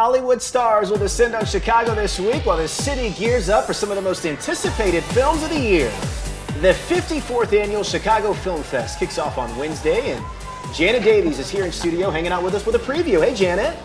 Hollywood stars will descend on Chicago this week while the city gears up for some of the most anticipated films of the year. The 54th annual Chicago Film Fest kicks off on Wednesday, and Janet Davies is here in studio hanging out with us with a preview. Hey, Janet.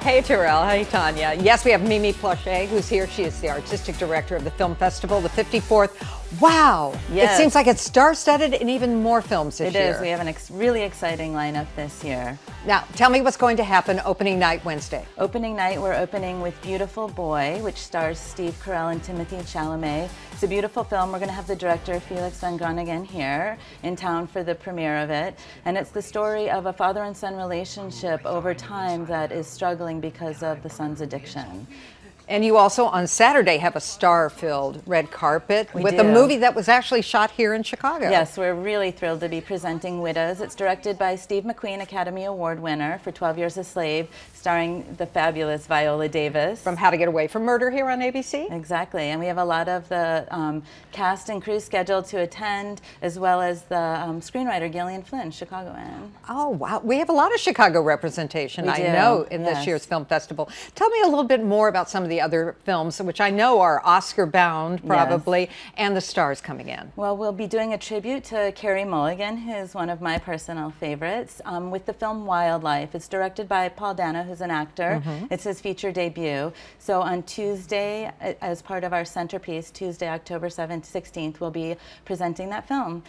Hey, Terrell. Hey, Tanya. Yes, we have Mimi Plauché, who's here. She is the artistic director of the film festival, the 54th. Wow. Yes. It seems like it's star-studded and even more films this year. It is. We have a really exciting lineup this year. Now, tell me what's going to happen opening night Wednesday. Opening night, we're opening with Beautiful Boy, which stars Steve Carell and Timothée Chalamet. It's a beautiful film. We're going to have the director, Felix van Groningen, here in town for the premiere of it. And it's the story of a father and son relationship over time that is struggling because of the son's addiction. And you also, on Saturday, have a star-filled red carpet with a movie that was actually shot here in Chicago. Yes, we're really thrilled to be presenting Widows. It's directed by Steve McQueen, Academy Award winner for 12 Years a Slave, starring the fabulous Viola Davis. From How to Get Away from Murder here on ABC? Exactly, and we have a lot of the cast and crew scheduled to attend, as well as the screenwriter Gillian Flynn, Chicagoan. Oh, wow. We have a lot of Chicago representation, I know, in this year's film festival. Tell me a little bit more about some of the other films, which I know are Oscar-bound, probably, and the stars coming in. Well, we'll be doing a tribute to Carey Mulligan, who's one of my personal favorites, with the film Wildlife. It's directed by Paul Dano, who's an actor. It's his feature debut. So on Tuesday, as part of our centerpiece, Tuesday, October 7th, 16th, we'll be presenting that film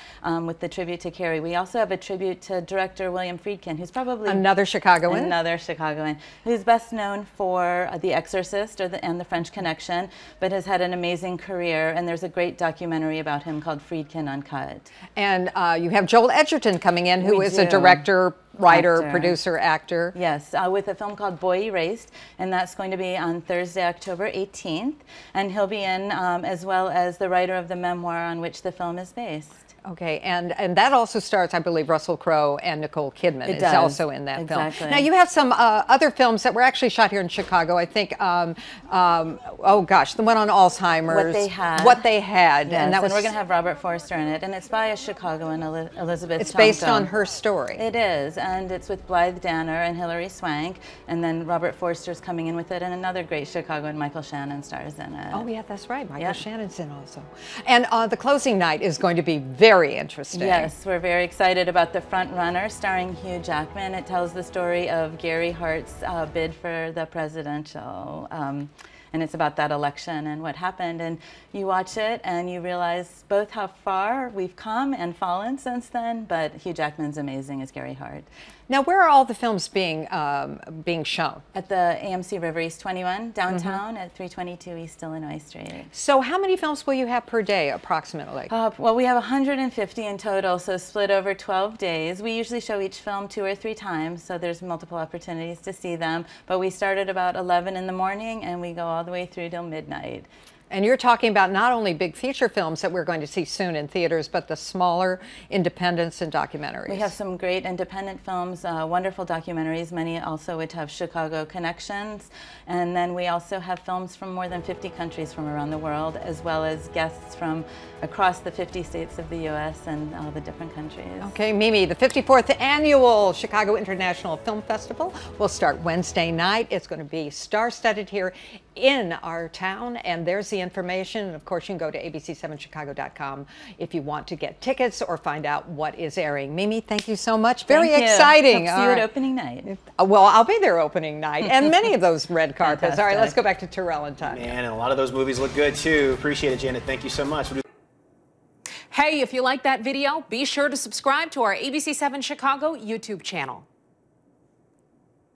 with the tribute to Carey. We also have a tribute to director William Friedkin, who's probably another Chicagoan. Another Chicagoan, who's best known for The Exorcist and The French Connection, but has had an amazing career, and there's a great documentary about him called Friedkin Uncut. And you have Joel Edgerton coming in, who is a director, writer, producer, actor. Yes, with a film called Boy Erased, and that's going to be on Thursday, October 18th, and he'll be in as well as the writer of the memoir on which the film is based. Okay, and that also stars, I believe, Russell Crowe and Nicole Kidman is also in that film. Now, you have some other films that were actually shot here in Chicago. I think, oh gosh, the one on Alzheimer's. What They Had. What They Had. Yes, and we're going to have Robert Forster in it, and it's by a Chicagoan, Elizabeth It's based on her story. It is, and it's with Blythe Danner and Hilary Swank, and then Robert Forster's coming in with it, and another great Chicagoan, Michael Shannon, stars in it. Oh, yeah, that's right. Michael Shannon's in also. And the closing night is going to be very interesting. Yes, we're very excited about The Front Runner, starring Hugh Jackman. It tells the story of Gary Hart's bid for the presidential, and it's about that election and what happened. And you watch it and you realize both how far we've come and fallen since then, but Hugh Jackman's amazing as Gary Hart. Now, where are all the films being shown? At the AMC River East 21, downtown at 322 East Illinois Street. So how many films will you have per day, approximately? Well, we have 150 in total, so split over 12 days. We usually show each film 2 or 3 times, so there's multiple opportunities to see them. But we start at about 11 in the morning, and we go all the way through till midnight. And you're talking about not only big feature films that we're going to see soon in theaters, but the smaller independents and documentaries. We have some great independent films, wonderful documentaries, many also which have Chicago connections. And then we also have films from more than 50 countries from around the world, as well as guests from across the 50 states of the U.S. and all the different countries. Okay, Mimi, the 54th annual Chicago International Film Festival will start Wednesday night. It's going to be star-studded here in our town, and there's the information. And of course, you can go to abc7chicago.com if you want to get tickets or find out what is airing. Mimi, thank you so much. Very exciting. Hope to see you at opening night. Well, I'll be there opening night, and many of those red carpets. Fantastic. All right, let's go back to Terrell and Tanya. Man, and a lot of those movies look good too. Appreciate it, Janet. Thank you so much. Hey, if you like that video, be sure to subscribe to our ABC7 Chicago YouTube channel.